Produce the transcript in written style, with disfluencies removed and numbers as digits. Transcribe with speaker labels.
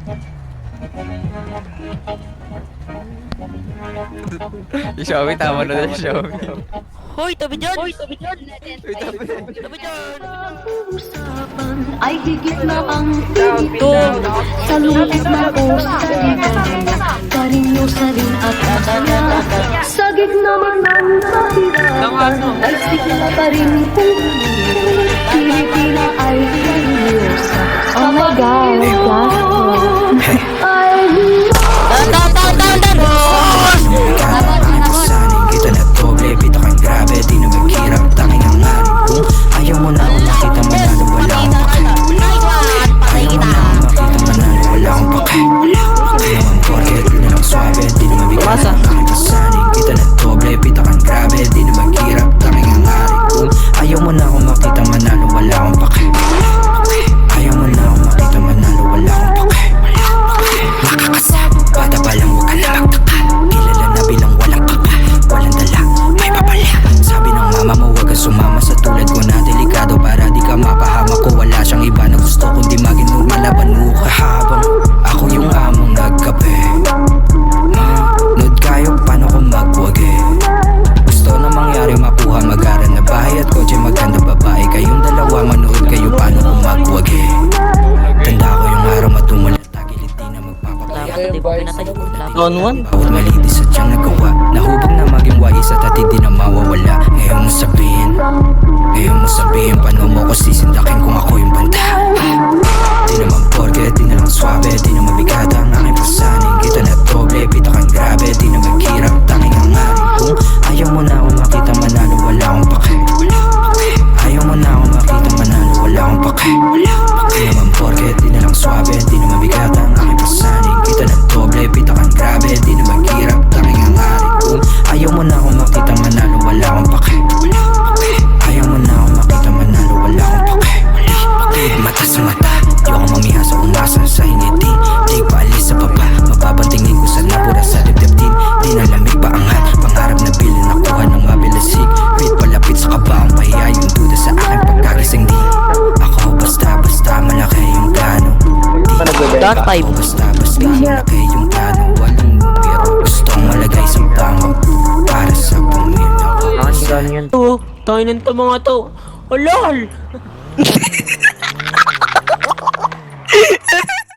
Speaker 1: Yung Xiaomi, tama na yung Xiaomi.
Speaker 2: Hoy, tabi dyan!
Speaker 1: Uy, tabi.
Speaker 2: Tabi dyan!
Speaker 3: Ay higit na ang ito sa lungkot na o sa ligaya, karinyosa rin at masaya. Sa gitna man ng mahirapan ay sigla pa rin kung Pilipina ay karinyosa. Oh my God, ay
Speaker 4: Sanay kita na doble, bita kang grabe, di na maghirap, tanging ang hari. Kung ayaw mo na akong makita, manalo, wala akong pake. Ayaw mo na akong makita, manalo, wala akong pake. Kaya man porket, di na lang swabe, di na mabigat. Sanay kita na doble, bita kang grabe, di na maghirap, tanging ang hari. Kung ayaw mo na akong makita, manalo, wala akong pake. Ayaw mo na akong makita, manalo, wala akong pake. Nakakasa, bata pa lang, huwag ka na magtaka. Kilala na bilang walang kapa, walang dala, may papala. Sabi ng mama mo, huwag ka sumama sa tulad ko na delikado, para di ka mapahamak ko. Wala siyang iba na gusto kundi maging normal, laban mo kahabang ako yung among nagkape. Nood kayo, paano ko magwagi? Gusto na mangyari, makuha, mag-aral na bahay at kotse, maganda babae. Kayong dalawa, manood kayo, paano ko magwagi? Tanda ko yung araw matumulat, tagilid di na magpapabaya.
Speaker 2: Di ba pinatay?
Speaker 1: On one?
Speaker 4: Bawat mali di sadyang nagawa, nahubog na maging wais at atid di na mawawala. Ngayon mo sabihin, paano mo ko sisindakin kung ako yung banda? Di naman porke, di na lang swabe, di na mabigat ang aking pasanin. Kita na doble, pita kang grabe, di na maghirap, tanging ang hari. Kung ayaw mo na akong makita, manalo, wala akong pake. Ayaw mo na akong makita, manalo, wala akong pake. Di naman porke, di na lang swabe, di na mabigat ang aking pasanin. Kita na doble, pita kang grabe, di na maghirap, tanging ang hari. Kung ayaw mo na akong makita, manalo, wala akong pake. Ayaw mo na akong makita, manalo, wala akong pake. Mata sa mata, di ako mamihasa, umasa sa ingiti. Di pa alis sa baba, mababantingin ko sa nabura sa dibdib. Di na lamig pa angat, pangarap na bilin, nakuha ng mabilasig. Wait palapit sa kabaong pahiya, yung duda sa aking pagkagising. Di ako basta malaki yung plano.
Speaker 2: Dark
Speaker 4: Di
Speaker 2: type.
Speaker 4: ako basta malaki yung plano. Walang numero, gustong malagay sa tama para sa pamilya ko.
Speaker 1: Ganyan.
Speaker 2: Oo, tayo nito mga to. Olol!